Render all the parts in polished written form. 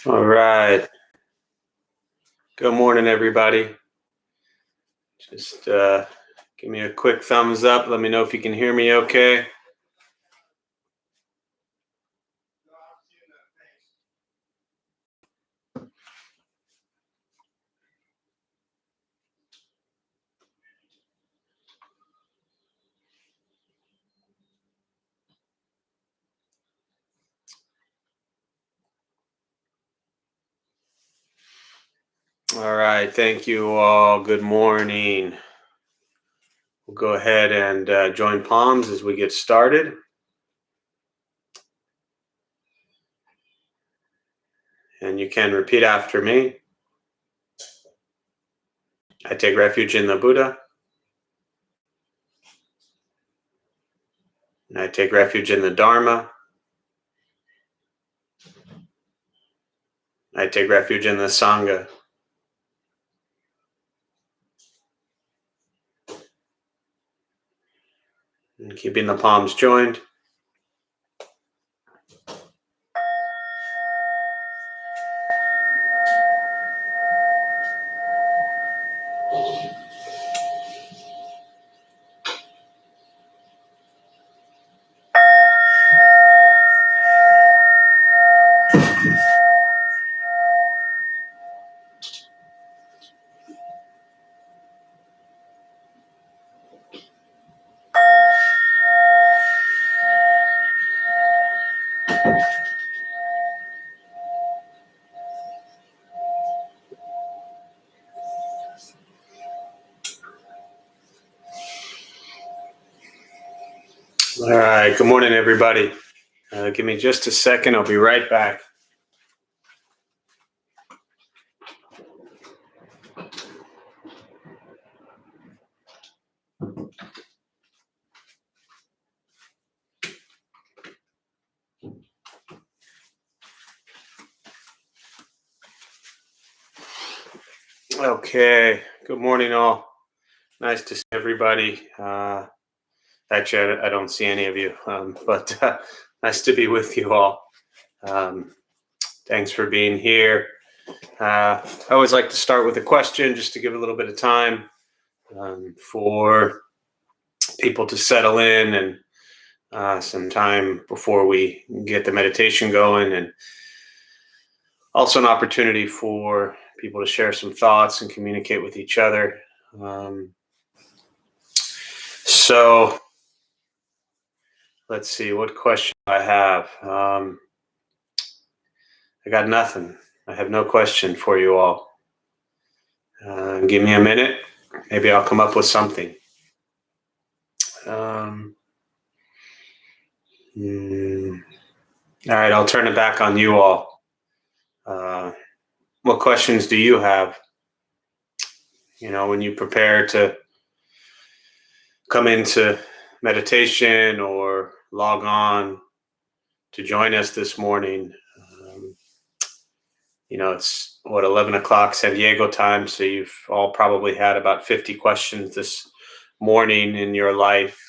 All right. Good morning, everybody. Just give me a quick thumbs up. Let me know if you can hear me okay. All right. Thank you all. Good morning. We'll go ahead and join palms as we get started. And you can repeat after me. I take refuge in the Buddha. And I take refuge in the Dharma. I take refuge in the Sangha. And keeping the palms joined. All right. Good morning, everybody. Give me just a second. I'll be right back. Okay. Good morning, all. Nice to see everybody. Actually, I don't see any of you, but nice to be with you all. Thanks for being here. I always like to start with a question just to give a little bit of time for people to settle in and some time before we get the meditation going, and also an opportunity for people to share some thoughts and communicate with each other. So let's see, what question I have. I got nothing. I have no question for you all. Give me a minute. Maybe I'll come up with something. All right, I'll turn it back on you all. What questions do you have? When you prepare to come into meditation or log on to join us this morning. It's 11 o'clock San Diego time, so you've all probably had about 50 questions this morning in your life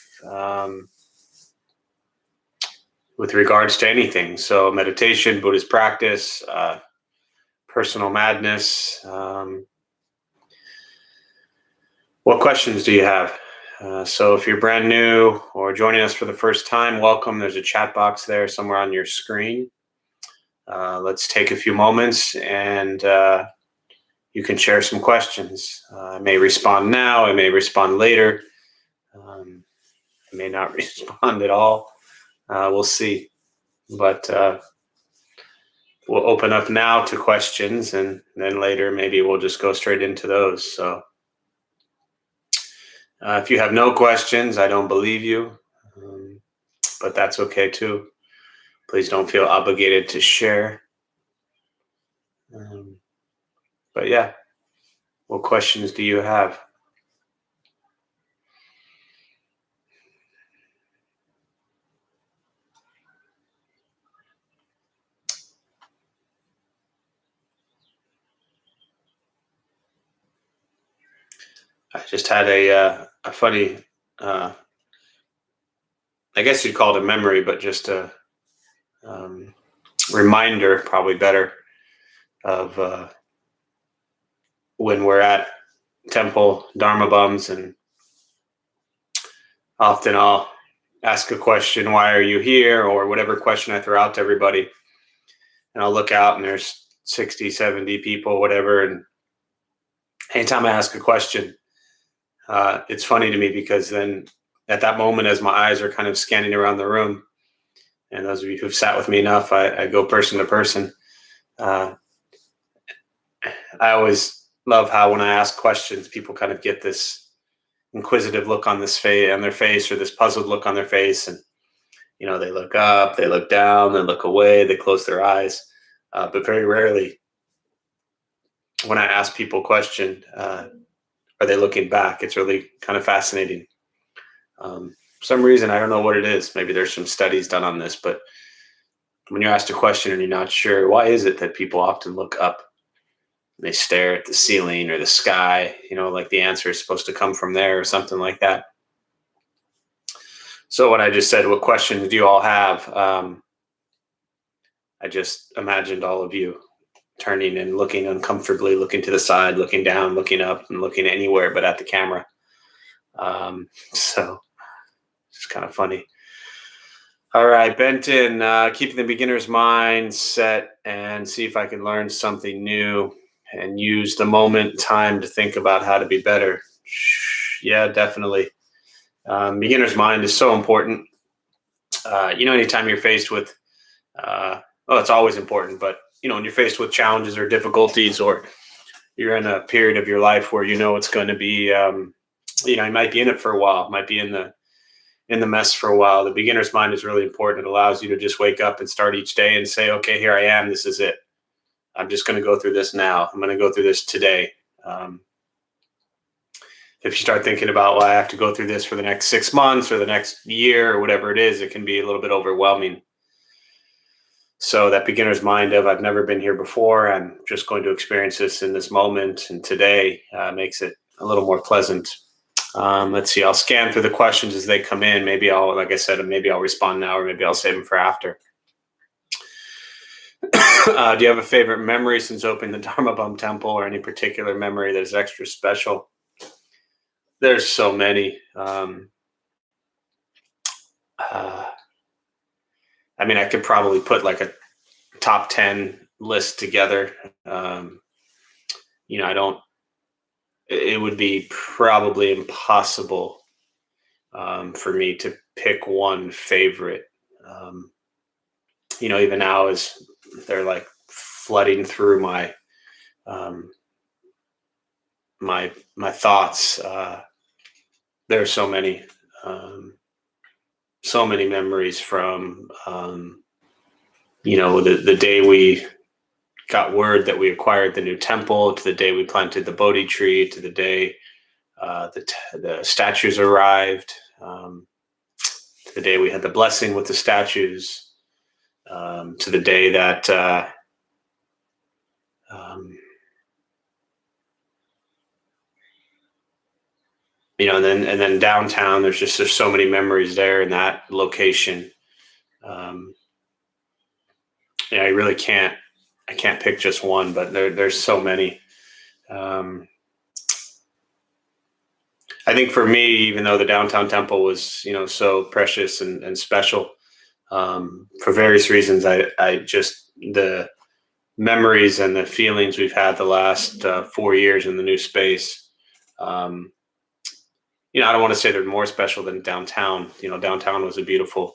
with regards to anything. So meditation, Buddhist practice, personal madness. What questions do you have? So if you're brand new or joining us for the first time, welcome. There's a chat box there somewhere on your screen. Let's take a few moments and you can share some questions. I may respond now. I may respond later. I may not respond at all. We'll see. But we'll open up now to questions, and then later maybe we'll just go straight into those. So if you have no questions, I don't believe you, but that's okay too. Please don't feel obligated to share. But yeah, what questions do you have? I just had a funny, I guess you'd call it a memory, but just a reminder, probably better. of when we're at temple Dharma bums, and often I'll ask a question, why are you here? Or whatever question I throw out to everybody. And I'll look out and there's 60, 70 people, whatever. And anytime I ask a question, it's funny to me because then at that moment, as my eyes are kind of scanning around the room, and those of you who've sat with me enough, I go person to person. I always love how when I ask questions, people kind of get this inquisitive look on their face, or this puzzled look on their face, and they look up, they look down, they look away, they close their eyes, but very rarely, when I ask people a question, are they looking back? It's really kind of fascinating. For some reason, I don't know what it is. Maybe there's some studies done on this, but when you're asked a question and you're not sure, why is it that people often look up? They stare at the ceiling or the sky, like the answer is supposed to come from there or something like that. So when I just said, what questions do you all have? I just imagined all of you turning and looking uncomfortably, looking to the side, looking down, looking up, and looking anywhere but at the camera. So it's kind of funny. All right, Benton, keeping the beginner's mind set and see if I can learn something new and use the moment time to think about how to be better. Yeah, definitely. Beginner's mind is so important. Anytime you're faced with, it's always important, but when you're faced with challenges or difficulties, or you're in a period of your life where it's going to be, you might be in it for a while, might be in the mess for a while. The beginner's mind is really important. It allows you to just wake up and start each day and say, okay, here I am. This is it. I'm just going to go through this now. I'm going to go through this today. If you start thinking about, well, I have to go through this for the next 6 months or the next year or whatever it is, it can be a little bit overwhelming. So that beginner's mind of, I've never been here before, I'm just going to experience this in this moment and today, makes it a little more pleasant. Let's see, I'll scan through the questions as they come in. Maybe I'll respond now, or maybe I'll save them for after. Do you have a favorite memory since opening the Dharma Bum Temple, or any particular memory that is extra special? There's so many. I could probably put like a top 10 list together. It would be probably impossible for me to pick one favorite. Even now, as they're like flooding through my my thoughts, there are so many memories from the day we got word that we acquired the new temple, to the day we planted the Bodhi tree, to the day the statues arrived, to the day we had the blessing with the statues, to the day that and then downtown. There's so many memories there in that location. I really can't pick just one, but there's so many. I think for me, even though the downtown temple was, so precious and special, for various reasons, I just, the memories and the feelings we've had the last 4 years in the new space, I don't want to say they're more special than downtown. Downtown was a beautiful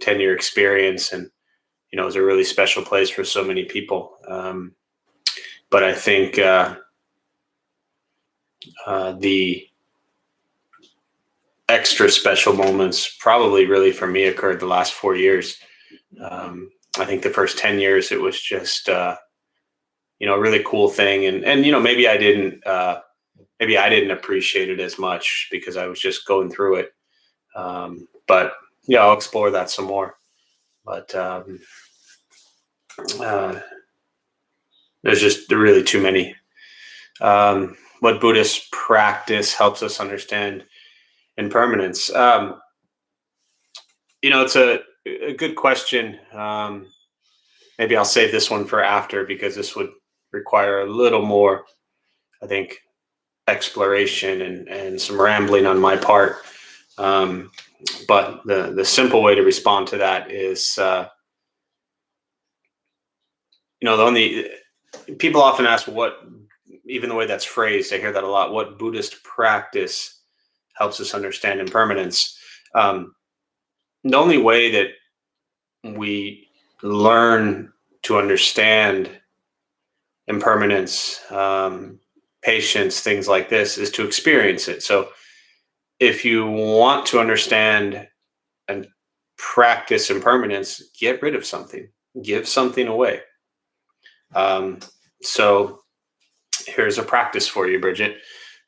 10-year experience, and it was a really special place for so many people. But I think the extra special moments probably really for me occurred the last 4 years. I think the first 10 years, it was just, a really cool thing. And maybe I didn't appreciate it as much because I was just going through it. But I'll explore that some more. But there's just really too many. What Buddhist practice helps us understand impermanence? It's a good question. Maybe I'll save this one for after, because this would require a little more, I think, exploration and some rambling on my part. But the simple way to respond to that is, the only people often ask what, even the way that's phrased, I hear that a lot. What Buddhist practice helps us understand impermanence? The only way that we learn to understand impermanence, patience, things like this, is to experience it. So if you want to understand and practice impermanence, get rid of something, give something away. So here's a practice for you, Bridget.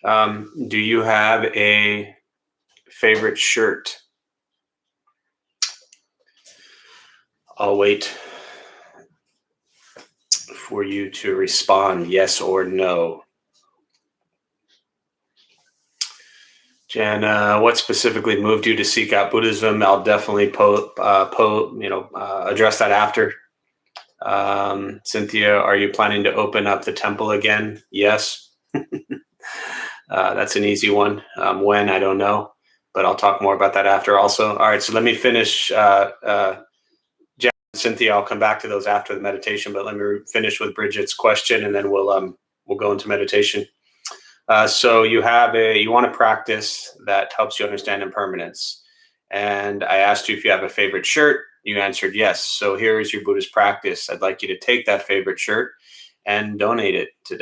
Do you have a favorite shirt? I'll wait for you to respond yes or no. Jen, what specifically moved you to seek out Buddhism? I'll definitely address that after. Cynthia, are you planning to open up the temple again? Yes. That's an easy one. When, I don't know, but I'll talk more about that after also. All right, so let me finish. Jen, Cynthia, I'll come back to those after the meditation, but let me finish with Bridget's question, and then we'll go into meditation. So you want to practice that helps you understand impermanence. And I asked you if you have a favorite shirt. You answered yes. So here is your Buddhist practice. I'd like you to take that favorite shirt and donate it today.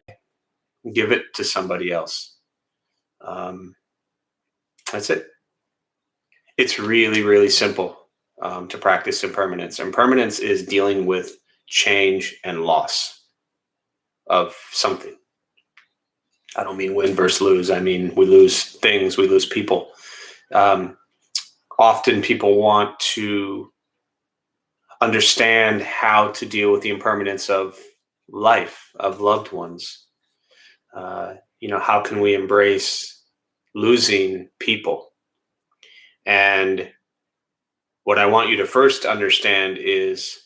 Give it to somebody else. That's it. It's really, really simple to practice impermanence. Impermanence is dealing with change and loss of something. I don't mean win versus lose. I mean, we lose things, we lose people. Often people want to understand how to deal with the impermanence of life, of loved ones. How can we embrace losing people? And what I want you to first understand is,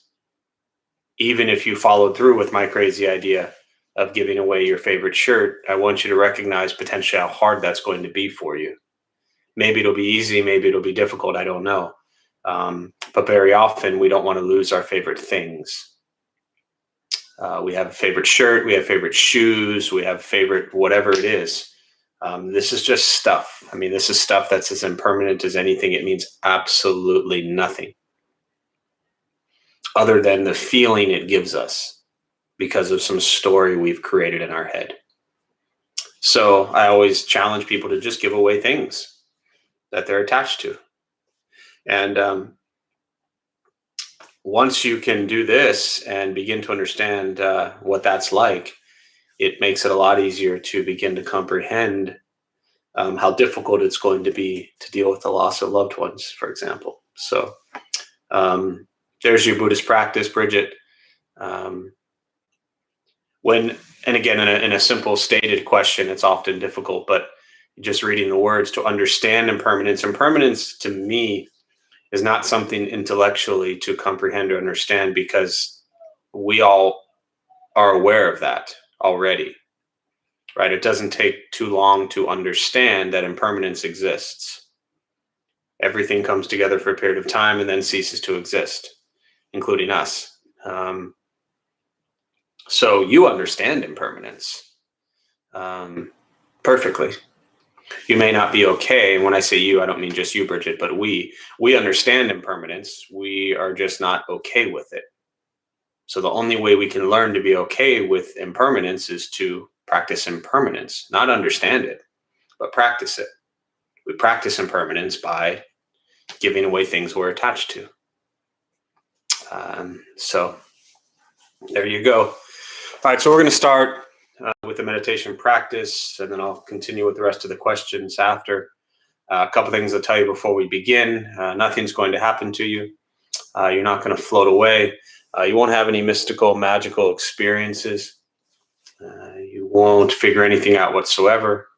even if you followed through with my crazy idea of giving away your favorite shirt, I want you to recognize potentially how hard that's going to be for you. Maybe it'll be easy, maybe it'll be difficult, I don't know. But very often we don't want to lose our favorite things. We have a favorite shirt, we have favorite shoes, we have favorite whatever it is. This is just stuff. I mean, this is stuff that's as impermanent as anything. It means absolutely nothing other than the feeling it gives us because of some story we've created in our head. So I always challenge people to just give away things that they're attached to. And once you can do this and begin to understand what that's like, it makes it a lot easier to begin to comprehend how difficult it's going to be to deal with the loss of loved ones, for example. So there's your Buddhist practice, Bridget. And again, in a simple stated question, it's often difficult, but just reading the words to understand impermanence. Impermanence to me is not something intellectually to comprehend or understand, because we all are aware of that already, right? It doesn't take too long to understand that impermanence exists. Everything comes together for a period of time and then ceases to exist, including us. So you understand impermanence perfectly. You may not be okay. And when I say you, I don't mean just you, Bridget, but we understand impermanence. We are just not okay with it. So the only way we can learn to be okay with impermanence is to practice impermanence, not understand it, but practice it. We practice impermanence by giving away things we're attached to. So there you go. All right, so we're going to start with the meditation practice, and then I'll continue with the rest of the questions after. A couple things I'll tell you before we begin. Nothing's going to happen to you. You're not going to float away. You won't have any mystical, magical experiences. You won't figure anything out whatsoever.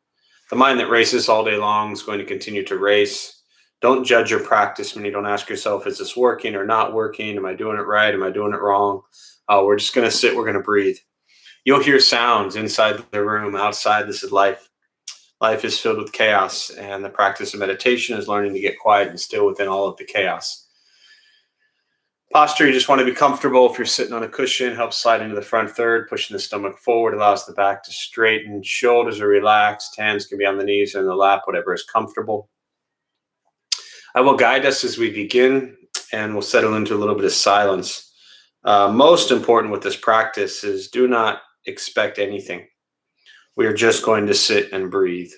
The mind that races all day long is going to continue to race. Don't judge your practice when you don't ask yourself, is this working or not working? Am I doing it right? Am I doing it wrong? We're just going to sit. We're going to breathe. You'll hear sounds inside the room, outside. This is life. Life is filled with chaos, and the practice of meditation is learning to get quiet and still within all of the chaos. Posture, you just want to be comfortable. If you're sitting on a cushion, help slide into the front third, pushing the stomach forward, allows the back to straighten, shoulders are relaxed, hands can be on the knees or in the lap, whatever is comfortable. I will guide us as we begin, and we'll settle into a little bit of silence. Most important with this practice is do not expect anything. We are just going to sit and breathe.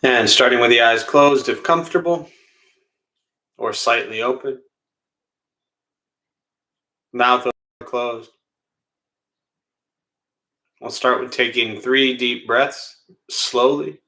And starting with the eyes closed, if comfortable, or slightly open, mouth closed. We'll start with taking 3 deep breaths slowly.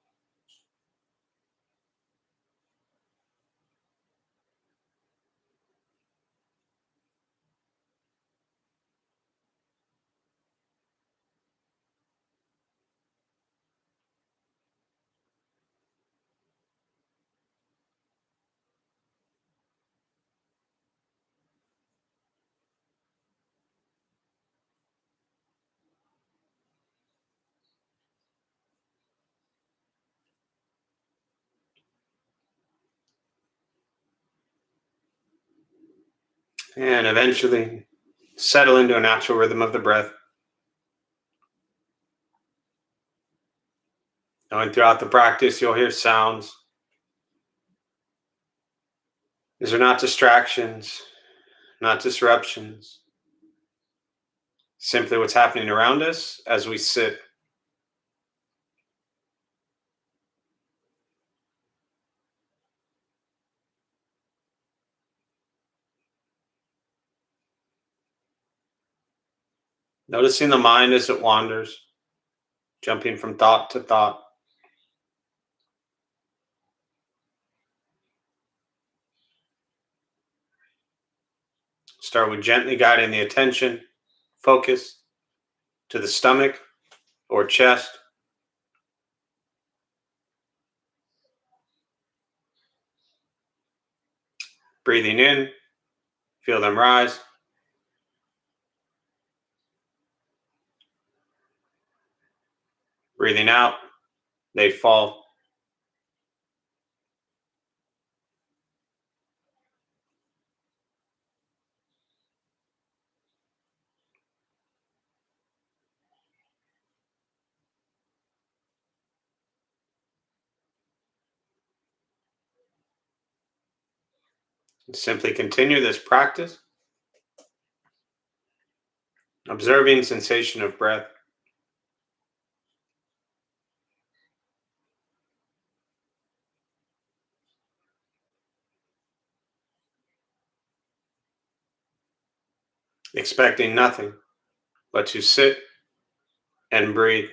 And eventually settle into a natural rhythm of the breath. Knowing throughout the practice, you'll hear sounds. These are not distractions, not disruptions. Simply what's happening around us as we sit. Noticing the mind as it wanders, jumping from thought to thought. Start with gently guiding the attention, focus to the stomach or chest. Breathing in, feel them rise. Breathing out, they fall. Simply continue this practice, observing sensation of breath. Expecting nothing but to sit and breathe.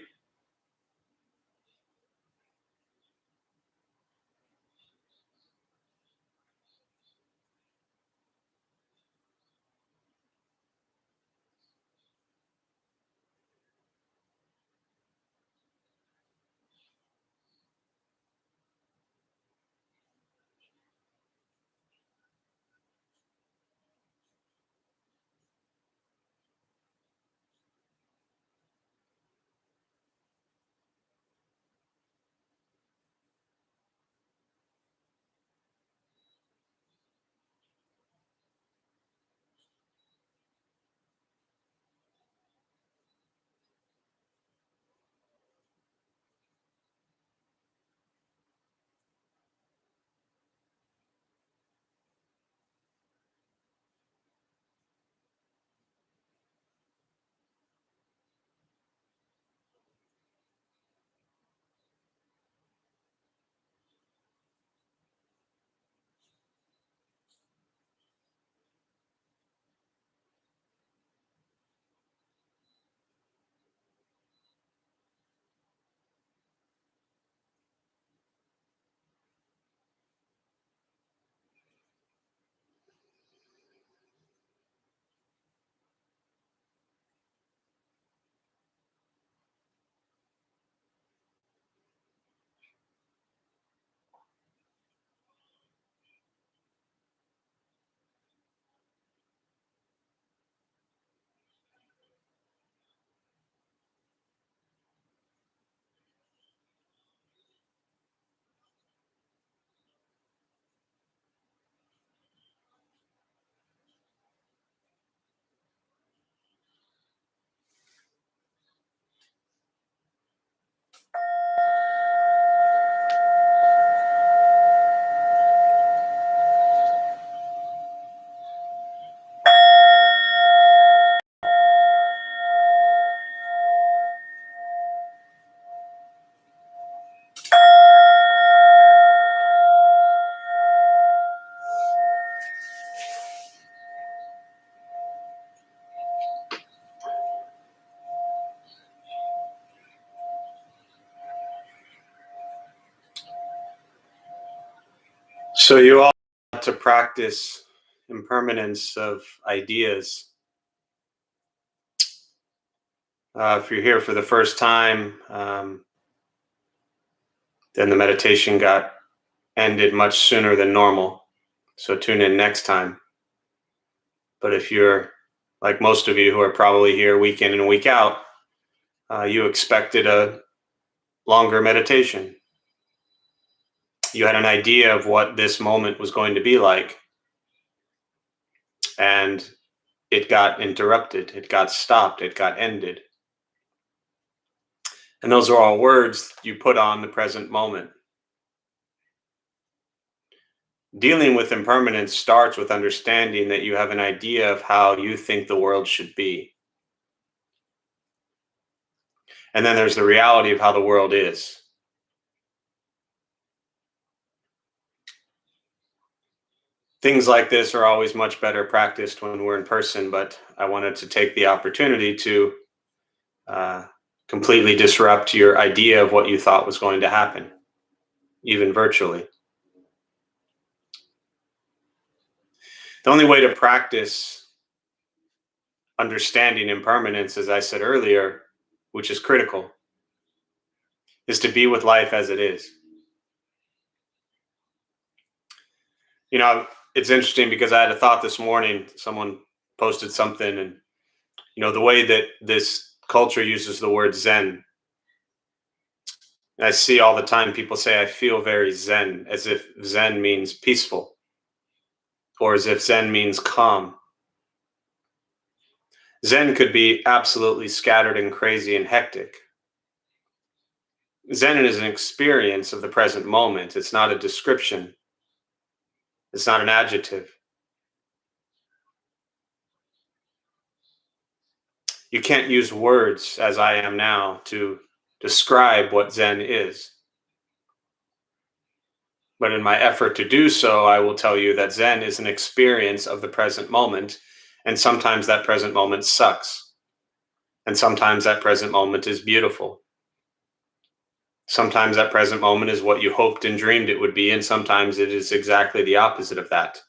So you all have to practice impermanence of ideas. If you're here for the first time, then the meditation got ended much sooner than normal. So tune in next time. But if you're like most of you who are probably here week in and week out, you expected a longer meditation. You had an idea of what this moment was going to be like, and it got interrupted, it got stopped, it got ended. And those are all words you put on the present moment. Dealing with impermanence starts with understanding that you have an idea of how you think the world should be. And then there's the reality of how the world is. Things like this are always much better practiced when we're in person, but I wanted to take the opportunity to completely disrupt your idea of what you thought was going to happen, even virtually. The only way to practice understanding impermanence, as I said earlier, which is critical, is to be with life as it is. You know, it's interesting because I had a thought this morning. Someone posted something, and the way that this culture uses the word Zen, I see all the time people say, I feel very Zen, as if Zen means peaceful, or as if Zen means calm. Zen could be absolutely scattered and crazy and hectic. Zen is an experience of the present moment. It's not a description. It's not an adjective. You can't use words, as I am now, to describe what Zen is. But in my effort to do so, I will tell you that Zen is an experience of the present moment, and sometimes that present moment sucks. And sometimes that present moment is beautiful. Sometimes that present moment is what you hoped and dreamed it would be, and sometimes it is exactly the opposite of that.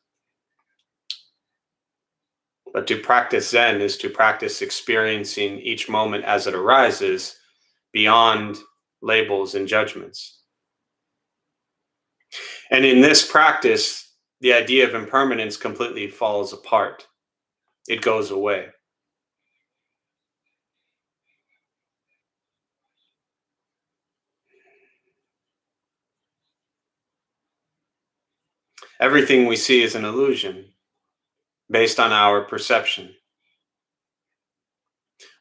But to practice Zen is to practice experiencing each moment as it arises beyond labels and judgments. And in this practice, the idea of impermanence completely falls apart. It goes away. Everything we see is an illusion based on our perception.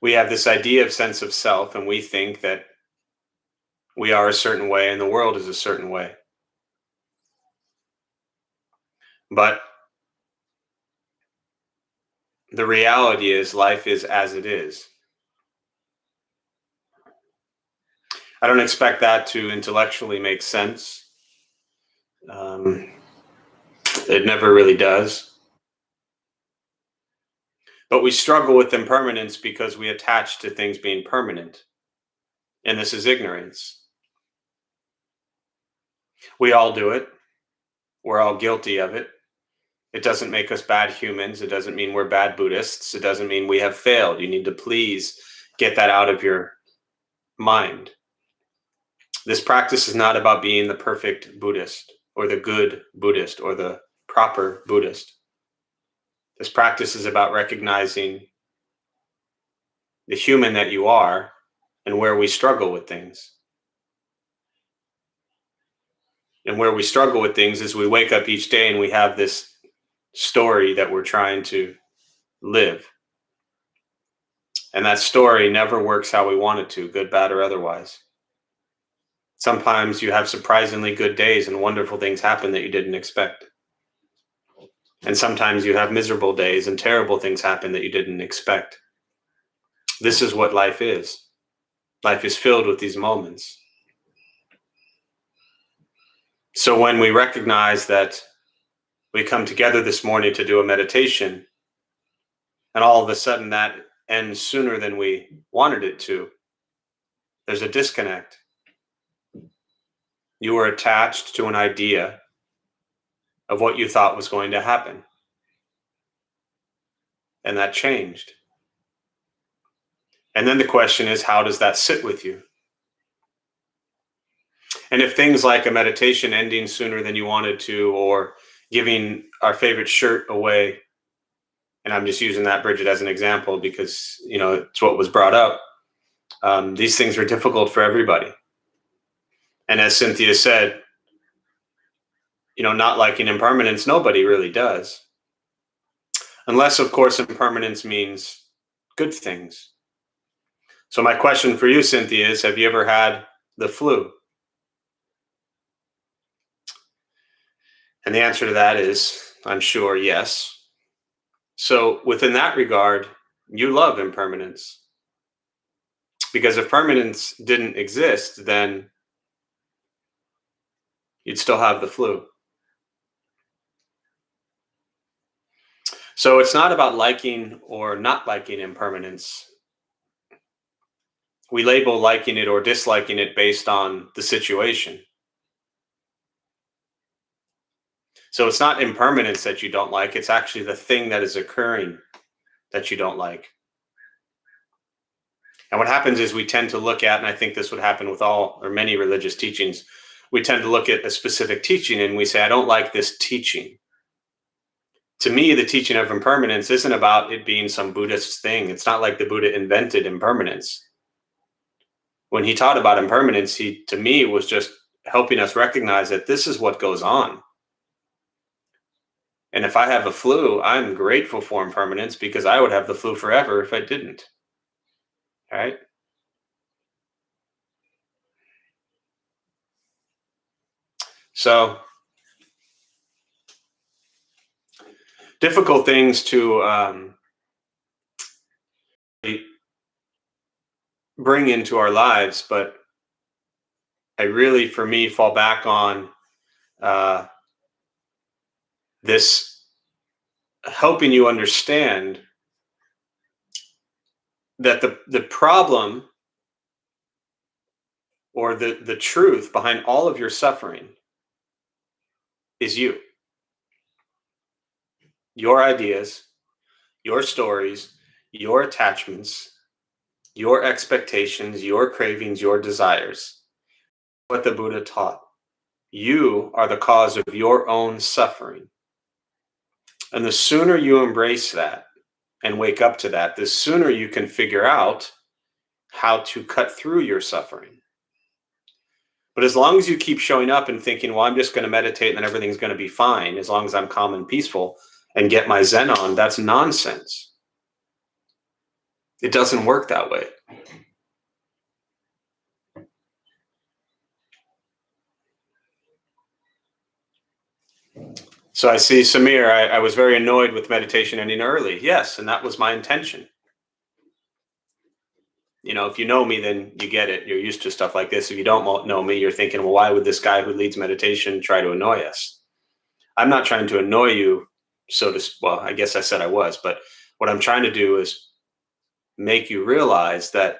We have this idea of sense of self, and we think that we are a certain way and the world is a certain way. But the reality is life is as it is. I don't expect that to intellectually make sense. It never really does. But we struggle with impermanence because we attach to things being permanent. And this is ignorance. We all do it. We're all guilty of it. It doesn't make us bad humans. It doesn't mean we're bad Buddhists. It doesn't mean we have failed. You need to please get that out of your mind. This practice is not about being the perfect Buddhist or the good Buddhist or the proper Buddhist. This practice is about recognizing the human that you are and where we struggle with things. And where we struggle with things is we wake up each day and we have this story that we're trying to live. And that story never works how we want it to, good, bad, or otherwise. Sometimes you have surprisingly good days and wonderful things happen that you didn't expect. And sometimes you have miserable days and terrible things happen that you didn't expect. This is what life is. Life is filled with these moments. So when we recognize that we come together this morning to do a meditation, and all of a sudden that ends sooner than we wanted it to, there's a disconnect. You were attached to an idea of what you thought was going to happen. And that changed. And then the question is, how does that sit with you? And if things like a meditation ending sooner than you wanted to, or giving our favorite shirt away, and I'm just using that, Bridget, as an example because, it's what was brought up. These things are difficult for everybody. And as Cynthia said, not liking impermanence, nobody really does. Unless, of course, impermanence means good things. So my question for you, Cynthia, is have you ever had the flu? And the answer to that is, I'm sure, yes. So within that regard, you love impermanence. Because if permanence didn't exist, then you'd still have the flu. So it's not about liking or not liking impermanence. We label liking it or disliking it based on the situation. So it's not impermanence that you don't like, it's actually the thing that is occurring that you don't like. And what happens is we tend to look at, and I think this would happen with all or many religious teachings, we tend to look at a specific teaching and we say, I don't like this teaching. To me, the teaching of impermanence isn't about it being some Buddhist thing. It's not like the Buddha invented impermanence. When he taught about impermanence, he, to me, was just helping us recognize that this is what goes on. And if I have a flu, I'm grateful for impermanence because I would have the flu forever if I didn't. All right? So, difficult things to bring into our lives, but I really, for me, fall back on this helping you understand that the problem or the truth behind all of your suffering is you. Your ideas, your stories, your attachments, your expectations, your cravings, your desires. What the Buddha taught. You are the cause of your own suffering. And the sooner you embrace that and wake up to that, the sooner you can figure out how to cut through your suffering. But as long as you keep showing up and thinking, well, I'm just going to meditate and then everything's going to be fine, as long as I'm calm and peaceful and get my Zen on, that's nonsense. It doesn't work that way. So I see Samir, I was very annoyed with meditation ending early. Yes, and that was my intention. If you know me, then you get it. You're used to stuff like this. If you don't know me, you're thinking, well, why would this guy who leads meditation try to annoy us? I'm not trying to annoy you, well, I guess I said I was, but what I'm trying to do is make you realize that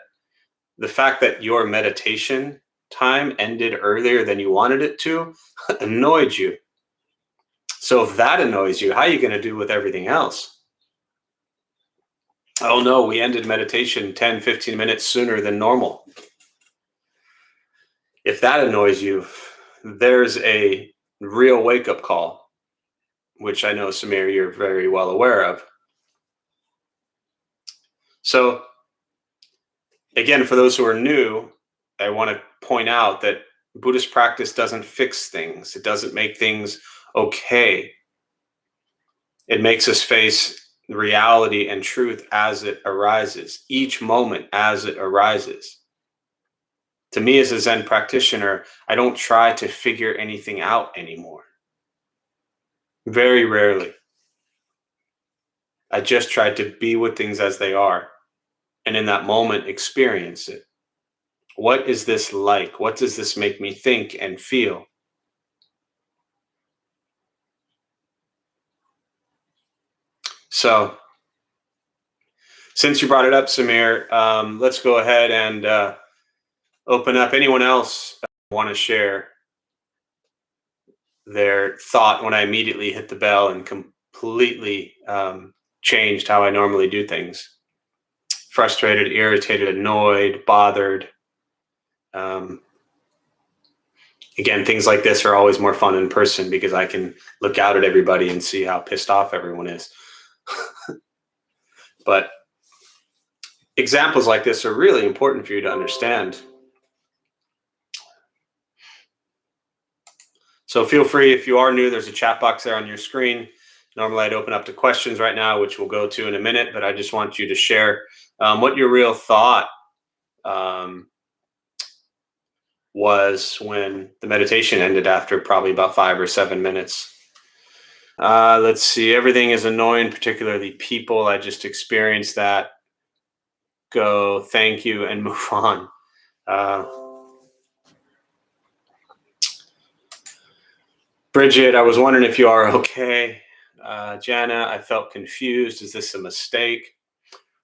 the fact that your meditation time ended earlier than you wanted it to annoyed you. So if that annoys you, how are you going to do with everything else? Oh no, we ended meditation 10, 15 minutes sooner than normal. If that annoys you, there's a real wake-up call, which I know, Samir, you're very well aware of. So again, for those who are new, I want to point out that Buddhist practice doesn't fix things. It doesn't make things okay. It makes us face reality and truth as it arises, each moment as it arises. To me, as a Zen practitioner, I don't try to figure anything out anymore. Very rarely. I just try to be with things as they are, and in that moment, experience it. What is this like? What does this make me think and feel? So, since you brought it up, Samir, let's go ahead and open up. Anyone else want to share their thought when I immediately hit the bell and completely changed how I normally do things. Frustrated, irritated, annoyed, bothered. Um, Again, things like this are always more fun in person because I can look out at everybody and see how pissed off everyone is. But examples like this are really important for you to understand. So feel free, if you are new, there's a chat box there on your screen. Normally I'd open up to questions right now, which we'll go to in a minute, but I just want you to share what your real thought was when the meditation ended after probably about 5 or 7 minutes. Let's see. Everything is annoying, particularly people. I just experienced that. Go, thank you, and move on. Bridget, I was wondering if you are okay. Jana, I felt confused. Is this a mistake?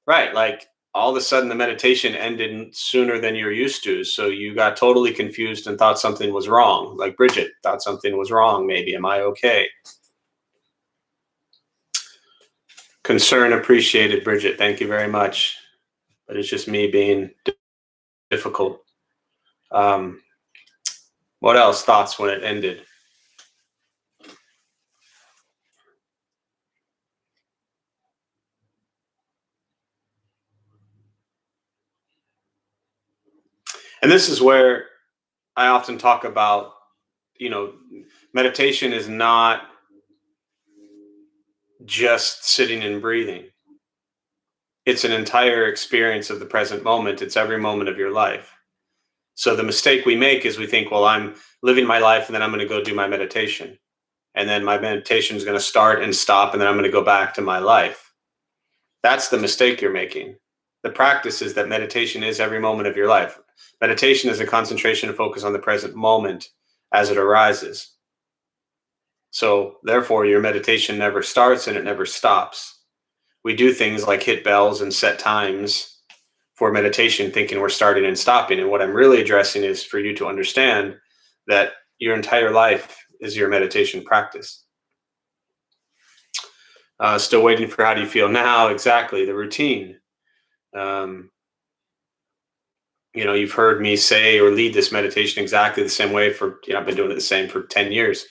Right. Like all of a sudden the meditation ended sooner than you're used to. So you got totally confused and thought something was wrong. Like Bridget thought something was wrong. Maybe. Am I okay? Concern appreciated, Bridget. Thank you very much. But it's just me being difficult. What else? Thoughts when it ended? And this is where I often talk about, meditation is not just sitting and breathing. It's an entire experience of the present moment. It's every moment of your life. So the mistake we make is we think, well, I'm living my life and then I'm going to go do my meditation. And then my meditation is going to start and stop and then I'm going to go back to my life. That's the mistake you're making. The practice is that meditation is every moment of your life. Meditation is a concentration and focus on the present moment as it arises. So therefore, your meditation never starts and it never stops. We do things like hit bells and set times for meditation, thinking we're starting and stopping. And what I'm really addressing is for you to understand that your entire life is your meditation practice. Still waiting for how do you feel now? Exactly, the routine. You've heard me say or lead this meditation exactly the same way for, I've been doing it the same for 10 years.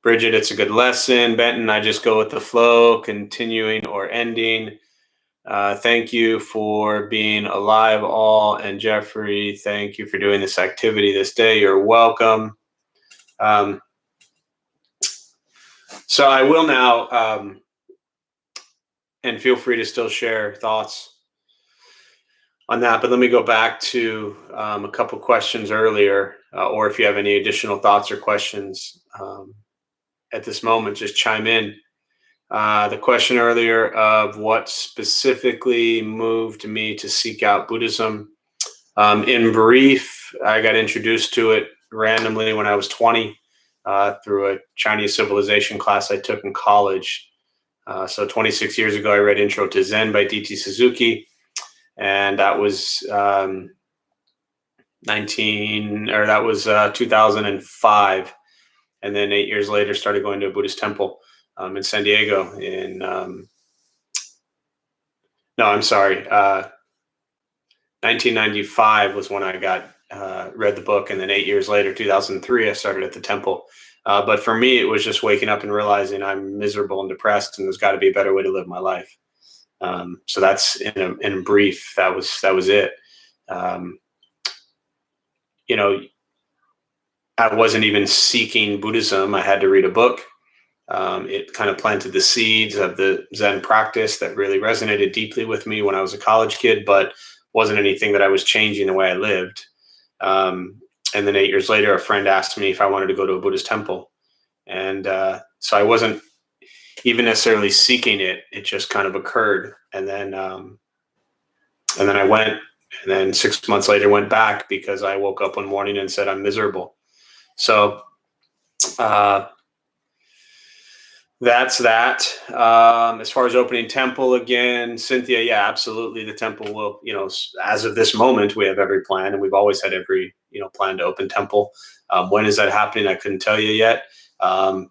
Bridget, it's a good lesson. Benton, I just go with the flow, continuing or ending. Thank you for being alive all. And Jeffrey, thank you for doing this activity this day. You're welcome. So I will now, and feel free to still share thoughts on that, but let me go back to a couple questions earlier, or if you have any additional thoughts or questions at this moment, just chime in. The question earlier of what specifically moved me to seek out Buddhism. In brief, I got introduced to it randomly when I was 20 through a Chinese civilization class I took in college. So 26 years ago, I read Intro to Zen by D.T. Suzuki. And that was 2005. And then 8 years later, started going to a Buddhist temple in San Diego 1995 was when I got read the book. And then 8 years later, 2003, I started at the temple. But for me, it was just waking up and realizing I'm miserable and depressed, and there's got to be a better way to live my life. So that's in brief, that was it. I wasn't even seeking Buddhism. I had to read a book. It kind of planted the seeds of the Zen practice that really resonated deeply with me when I was a college kid, but wasn't anything that I was changing the way I lived. And then 8 years later, a friend asked me if I wanted to go to a Buddhist temple. And so I wasn't even necessarily seeking it. It just kind of occurred. And then I went, and then 6 months later went back because I woke up one morning and said, I'm miserable. So that's that. As far as opening temple again, Cynthia, yeah, absolutely. The temple will, as of this moment, we have every plan, and we've always had every, plan to open temple. When is that happening? I couldn't tell you yet.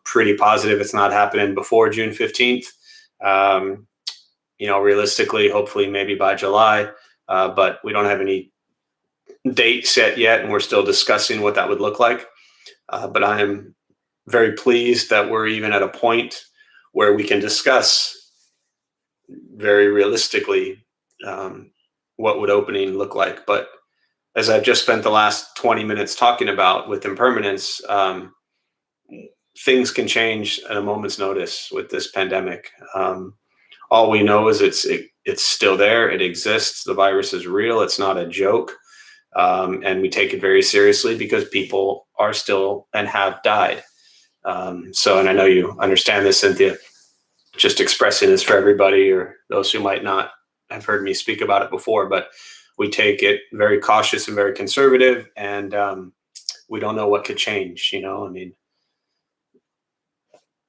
Pretty positive it's not happening before June 15th. Realistically, hopefully maybe by July, but we don't have any date set yet, and we're still discussing what that would look like. But I am very pleased that we're even at a point where we can discuss very realistically what would opening look like. But as I've just spent the last 20 minutes talking about with impermanence, things can change at a moment's notice with this pandemic. All we know is it's still there. It exists. The virus is real. It's not a joke. And we take it very seriously because people are still and have died. And I know you understand this, Cynthia, just expressing this for everybody or those who might not have heard me speak about it before, but we take it very cautious and very conservative, and we don't know what could change,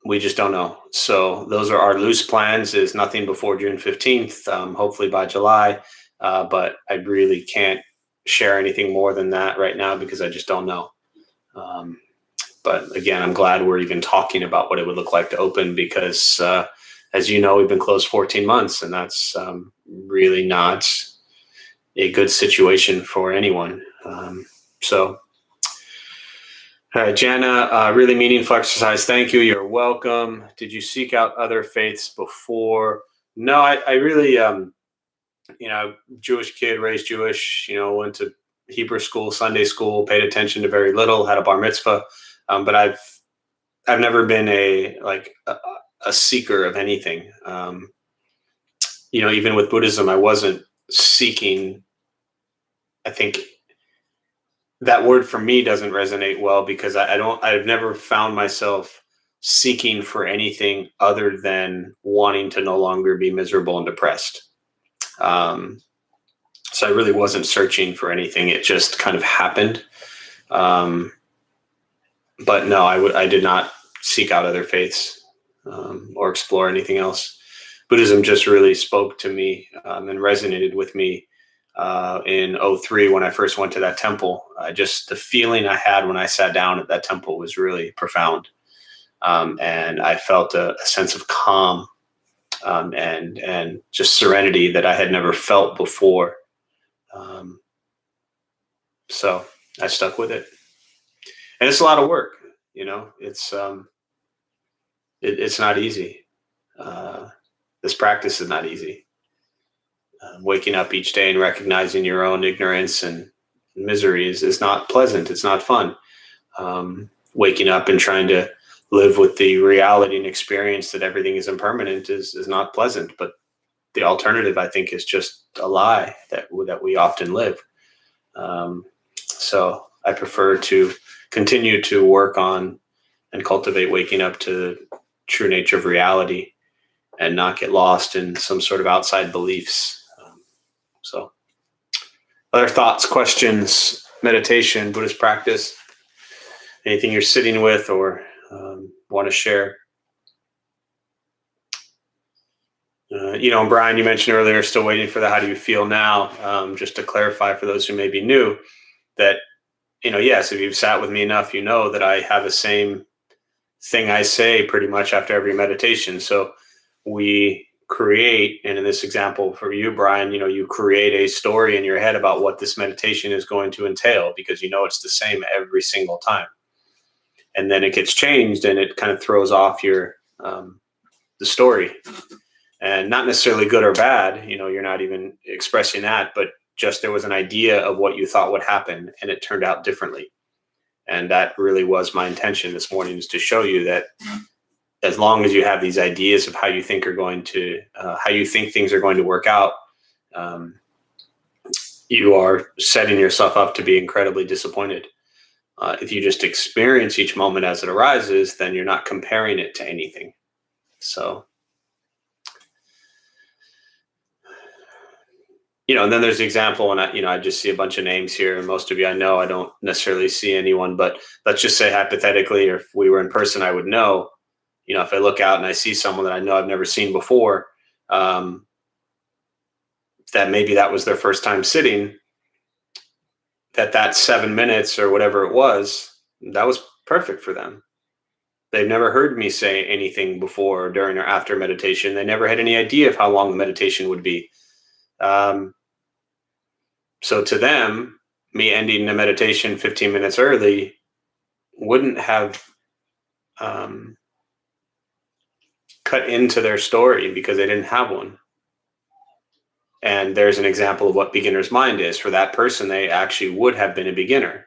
we just don't know. So those are our loose plans, is nothing before June 15th, hopefully by July. But I really can't share anything more than that right now because I just don't know. But again, I'm glad we're even talking about what it would look like to open because, as you know, we've been closed 14 months, and that's really not a good situation for anyone. All right, Jana, really meaningful exercise. Thank you. You're welcome. Did you seek out other faiths before? No, I really, Jewish kid, raised Jewish, went to Hebrew school, Sunday school, paid attention to very little, had a bar mitzvah. But I've never been a seeker of anything. Even with Buddhism, I wasn't seeking. I think that word for me doesn't resonate well because I've never found myself seeking for anything other than wanting to no longer be miserable and depressed. So I really wasn't searching for anything. It just kind of happened. But no, I did not seek out other faiths or explore anything else. Buddhism just really spoke to me and resonated with me in 2003 when I first went to that temple. Just the feeling I had when I sat down at that temple was really profound. And I felt a sense of calm and just serenity that I had never felt before. So I stuck with it. And it's a lot of work, it's not easy. This practice is not easy. Waking up each day and recognizing your own ignorance and misery is not pleasant. It's not fun. Waking up and trying to live with the reality and experience that everything is impermanent is not pleasant. But the alternative, I think, is just a lie that we often live. So I prefer to continue to work on and cultivate waking up to the true nature of reality and not get lost in some sort of outside beliefs. So other thoughts, questions, meditation, Buddhist practice, anything you're sitting with or want to share? Brian, you mentioned earlier, still waiting for the how do you feel now? Just to clarify for those who may be new, that, yes, if you've sat with me enough, you know that I have the same thing I say pretty much after every meditation. So we create, and in this example for you, Brian, you create a story in your head about what this meditation is going to entail because it's the same every single time. And then it gets changed and it kind of throws off your the story. And not necessarily good or bad, you're not even expressing that, but just there was an idea of what you thought would happen and it turned out differently. And that really was my intention this morning, is to show you that as long as you have these ideas of how you think things are going to work out, you are setting yourself up to be incredibly disappointed. If you just experience each moment as it arises, then you're not comparing it to anything. So, and then there's the example, and I just see a bunch of names here, and most of you I know. I don't necessarily see anyone, but let's just say hypothetically, or if we were in person, I would know. If I look out and I see someone that I know I've never seen before, that maybe that was their first time sitting, that 7 minutes or whatever it was, that was perfect for them. They've never heard me say anything before, during, or after meditation. They never had any idea of how long the meditation would be. So to them, me ending the meditation 15 minutes early wouldn't have cut into their story because they didn't have one. And there's an example of what beginner's mind is. For that person, they actually would have been a beginner.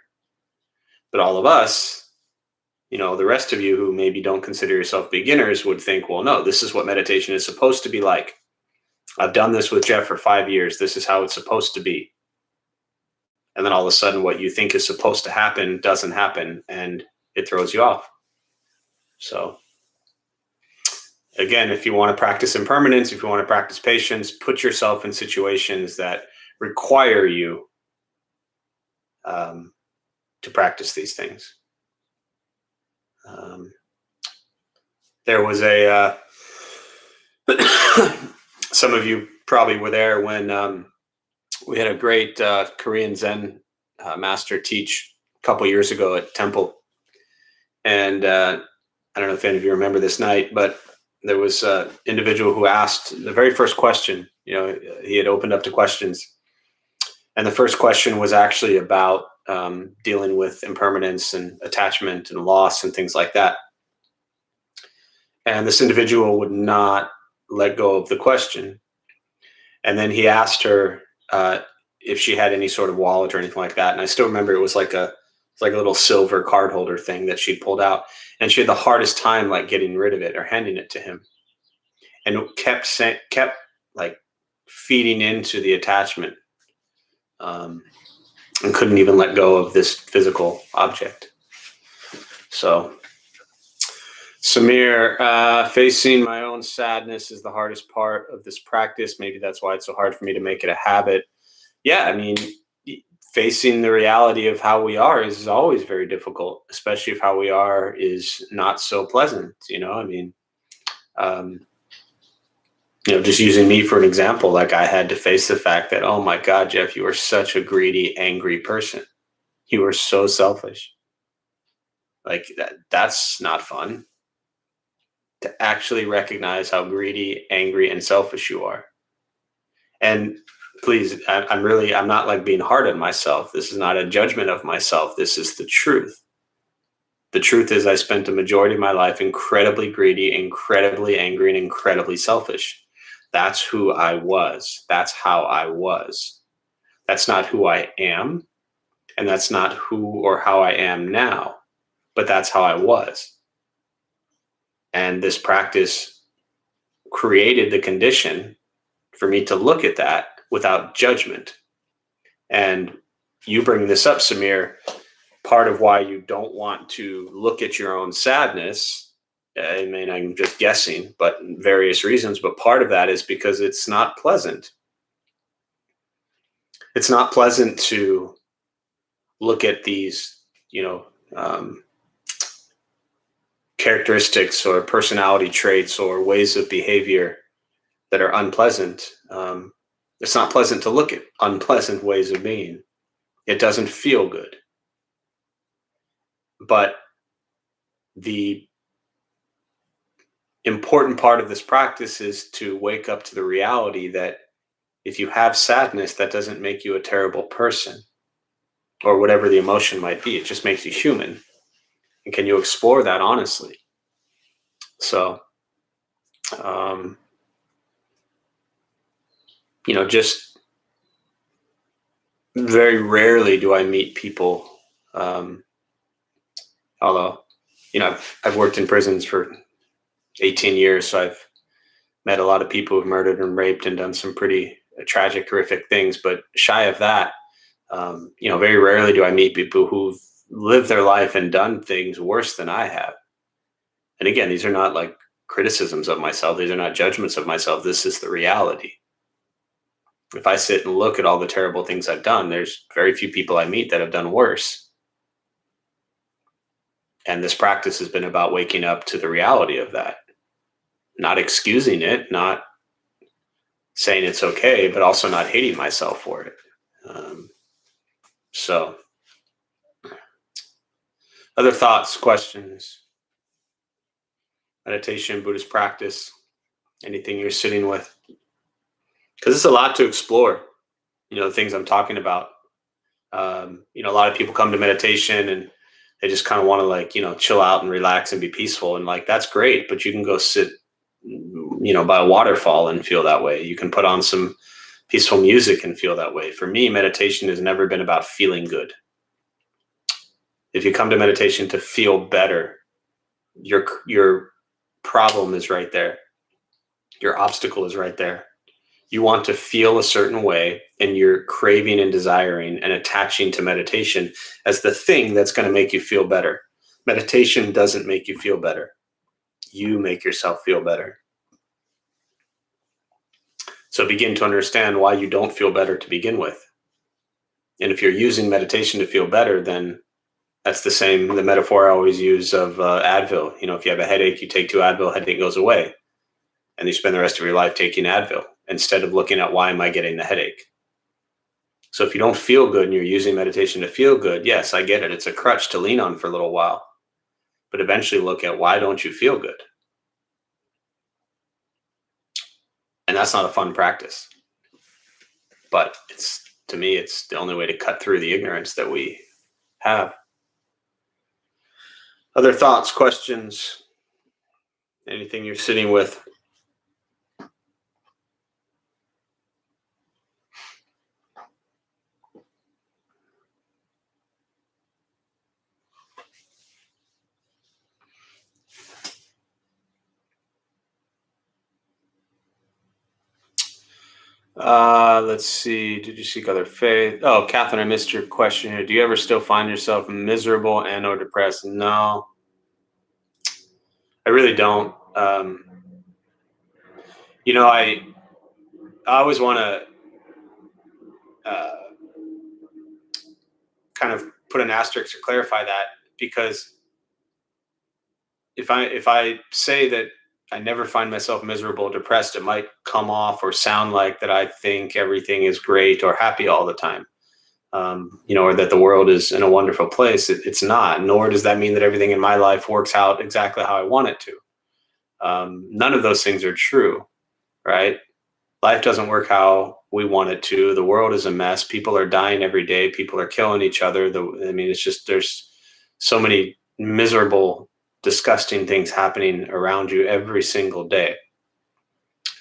But all of us, the rest of you who maybe don't consider yourself beginners would think, well, no, this is what meditation is supposed to be like. I've done this with Jeff for 5 years. This is how it's supposed to be. And then all of a sudden, what you think is supposed to happen doesn't happen, and it throws you off. So again, if you want to practice impermanence, if you want to practice patience, put yourself in situations that require you to practice these things. There was some of you probably were there when we had a great Korean Zen master teach a couple years ago at Temple. And I don't know if any of you remember this night, but there was an individual who asked the very first question. He had opened up to questions. And the first question was actually about dealing with impermanence and attachment and loss and things like that. And this individual would not let go of the question. And then he asked her if she had any sort of wallet or anything like that. And I still remember it was like a little silver card holder thing that she'd pulled out. And she had the hardest time getting rid of it or handing it to him. And it kept feeding into the attachment and couldn't even let go of this physical object. So Samir, facing my own sadness is the hardest part of this practice. Maybe that's why it's so hard for me to make it a habit. Yeah, I mean, facing the reality of how we are is always very difficult, especially if how we are is not so pleasant. Just using me for an example, I had to face the fact that, oh my God, Jeff, you are such a greedy, angry person. You are so selfish. That's not fun. To actually recognize how greedy, angry, and selfish you are. And please, I'm not being hard on myself. This is not a judgment of myself. This is the truth. The truth is I spent the majority of my life incredibly greedy, incredibly angry, and incredibly selfish. That's who I was. That's how I was. That's not who I am. And that's not who or how I am now. But that's how I was. And this practice created the condition for me to look at that without judgment. And you bring this up, Samir, part of why you don't want to look at your own sadness, I'm just guessing, but various reasons, but part of that is because it's not pleasant. It's not pleasant to look at these, characteristics or personality traits or ways of behavior that are unpleasant. It's not pleasant to look at unpleasant ways of being. It doesn't feel good. But the important part of this practice is to wake up to the reality that if you have sadness, that doesn't make you a terrible person or whatever the emotion might be. It just makes you human. And can you explore that honestly? So, just very rarely do I meet people, although, I've worked in prisons for 18 years, so I've met a lot of people who've murdered and raped and done some pretty tragic, horrific things. But shy of that, very rarely do I meet people who've lived their life and done things worse than I have. And again, these are not criticisms of myself. These are not judgments of myself. This is the reality. If I sit and look at all the terrible things I've done, there's very few people I meet that have done worse. And this practice has been about waking up to the reality of that, not excusing it, not saying it's okay, but also not hating myself for it. So, other thoughts, questions, meditation, Buddhist practice, anything you're sitting with? Because it's a lot to explore, the things I'm talking about. A lot of people come to meditation and they just kind of want to chill out and relax and be peaceful. And that's great, but you can go sit, by a waterfall and feel that way. You can put on some peaceful music and feel that way. For me, meditation has never been about feeling good. If you come to meditation to feel better, your problem is right there. Your obstacle is right there. You want to feel a certain way, and you're craving and desiring and attaching to meditation as the thing that's going to make you feel better. Meditation doesn't make you feel better. You make yourself feel better. So begin to understand why you don't feel better to begin with. And if you're using meditation to feel better, then that's the metaphor I always use of Advil. If you have a headache, you take 2 Advil, headache goes away. And you spend the rest of your life taking Advil instead of looking at why am I getting the headache. So if you don't feel good and you're using meditation to feel good, yes, I get it. It's a crutch to lean on for a little while. But eventually look at why don't you feel good? And that's not a fun practice. But to me, it's the only way to cut through the ignorance that we have. Other thoughts, questions, anything you're sitting with? Let's see. Did you seek other faith? Oh, Catherine, I missed your question here. Do you ever still find yourself miserable and or depressed? No, I really don't. I always want to kind of put an asterisk to clarify that, because if I say that I never find myself miserable or depressed, it might come off or sound like that I think everything is great or happy all the time. Or that the world is in a wonderful place. It's not, nor does that mean that everything in my life works out exactly how I want it to. None of those things are true, right? Life doesn't work how we want it to. The world is a mess. People are dying every day. People are killing each other. It's just, there's so many miserable, disgusting things happening around you every single day.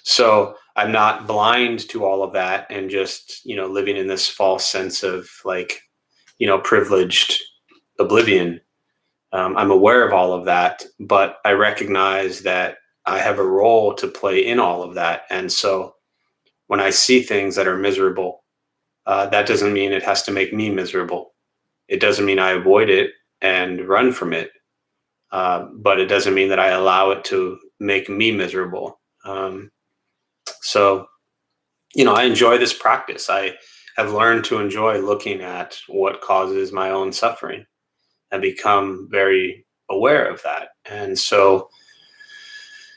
So I'm not blind to all of that and just, living in this false sense of privileged oblivion. I'm aware of all of that, but I recognize that I have a role to play in all of that. And so when I see things that are miserable, that doesn't mean it has to make me miserable. It doesn't mean I avoid it and run from it. But it doesn't mean that I allow it to make me miserable. So, I enjoy this practice. I have learned to enjoy looking at what causes my own suffering and become very aware of that. And so,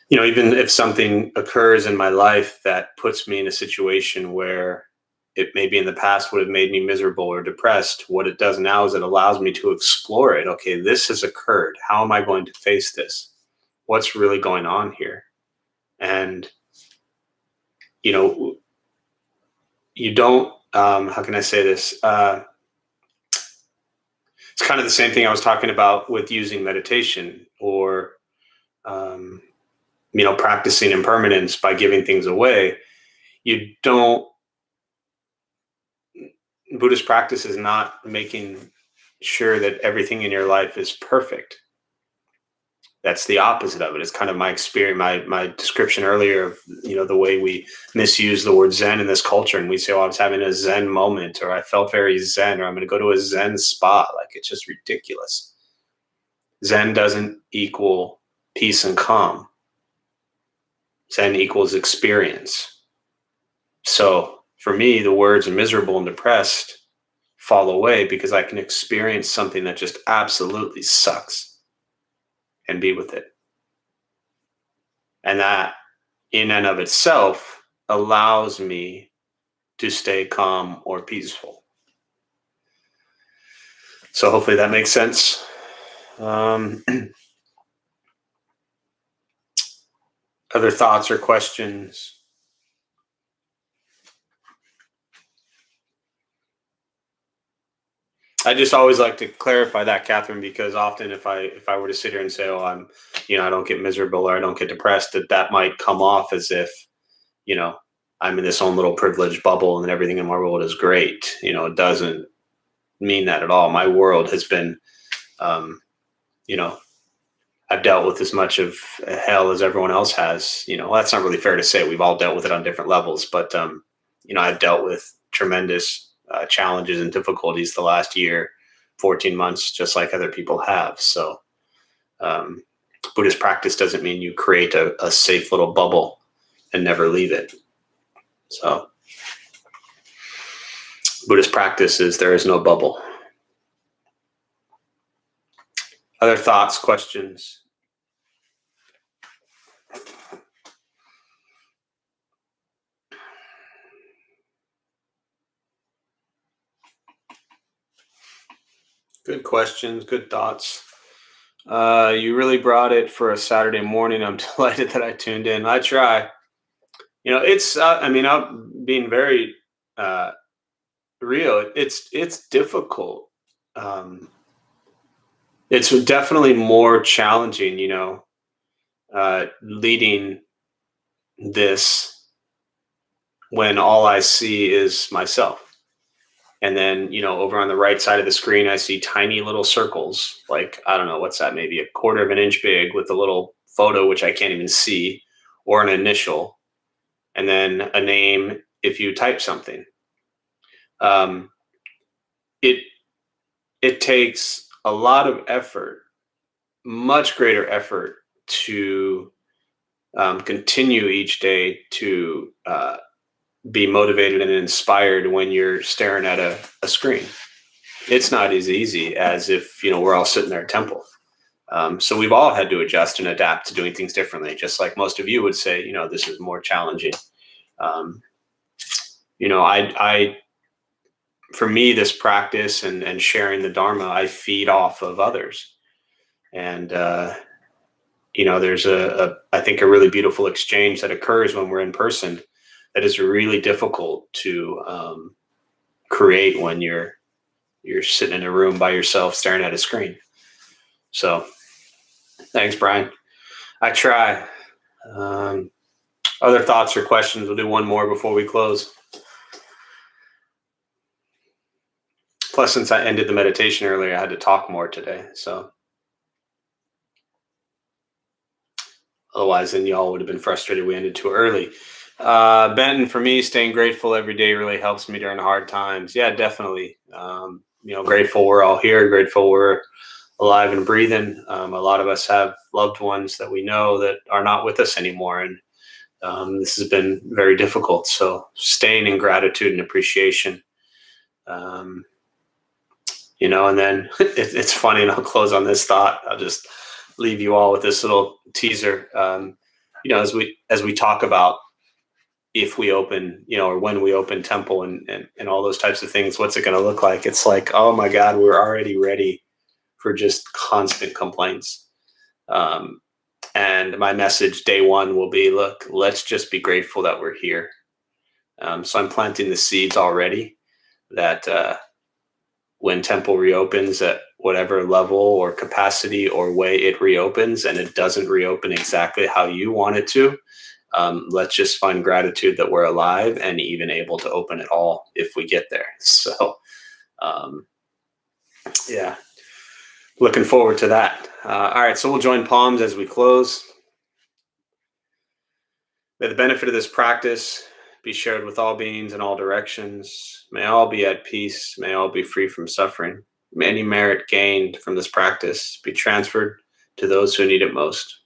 even if something occurs in my life that puts me in a situation where it maybe in the past would have made me miserable or depressed, what it does now is it allows me to explore it. Okay, this has occurred. How am I going to face this? What's really going on here? And, you don't, how can I say this? It's kind of the same thing I was talking about with using meditation or, practicing impermanence by giving things away. Buddhist practice is not making sure that everything in your life is perfect. That's the opposite of it. It's kind of my experience, my description earlier of, the way we misuse the word Zen in this culture. And we say, oh, I was having a Zen moment, or I felt very Zen, or I'm going to go to a Zen spa. It's just ridiculous. Zen doesn't equal peace and calm. Zen equals experience. So for me, the words miserable and depressed fall away because I can experience something that just absolutely sucks and be with it. And that in and of itself allows me to stay calm or peaceful. So hopefully that makes sense. Other thoughts or questions? I just always like to clarify that, Catherine, because often if I were to sit here and say, "Oh, I don't get miserable or I don't get depressed," that might come off as if, you know, I'm in this own little privileged bubble and everything in my world is great. It doesn't mean that at all. My world has been, um, you know, I've dealt with as much of hell as everyone else has. Well, that's not really fair to say. We've all dealt with it on different levels, but I've dealt with tremendous challenges and difficulties the last year, 14 months, just like other people have. So, um, Buddhist practice doesn't mean you create a safe little bubble and never leave it. So, Buddhist practice is there is no bubble. Other thoughts, questions? Good questions, good thoughts. You really brought it for a Saturday morning. I'm delighted that I tuned in. I try. It's. I'm being very real. It's difficult. Um, it's definitely more challenging. Leading this when all I see is myself. And then, over on the right side of the screen, I see tiny little circles, like, I don't know, what's that, maybe a quarter of an inch big with a little photo, which I can't even see, or an initial, and then a name if you type something. Um, it, it takes a lot of effort, much greater effort to continue each day to be motivated and inspired when you're staring at a screen. It's not as easy as if we're all sitting there at temple. So we've all had to adjust and adapt to doing things differently, just like most of you would say. This is more challenging. um, I for me, this practice and sharing the Dharma, I feed off of others. And there's I think a really beautiful exchange that occurs when we're in person that is really difficult to create when you're sitting in a room by yourself staring at a screen. So thanks, Brian. I try. Other thoughts or questions? We'll do one more before we close. Plus, since I ended the meditation earlier, I had to talk more today. So otherwise, then y'all would have been frustrated we ended too early. Benton, for me, staying grateful every day really helps me during hard times. Yeah, definitely. Grateful we're all here. Grateful we're alive and breathing. A lot of us have loved ones that we know that are not with us anymore. And this has been very difficult. So staying in gratitude and appreciation. And then it's funny, and I'll close on this thought. I'll just leave you all with this little teaser. As we talk about if we open, or when we open temple and all those types of things, what's it going to look like? It's like, oh my God, we're already ready for just constant complaints. And my message day one will be, look, let's just be grateful that we're here. So I'm planting the seeds already that when temple reopens at whatever level or capacity or way it reopens, and it doesn't reopen exactly how you want it to, let's just find gratitude that we're alive and even able to open it all if we get there. So, yeah, looking forward to that. All right, so we'll join palms as we close. May the benefit of this practice be shared with all beings in all directions. May all be at peace. May all be free from suffering. May any merit gained from this practice be transferred to those who need it most.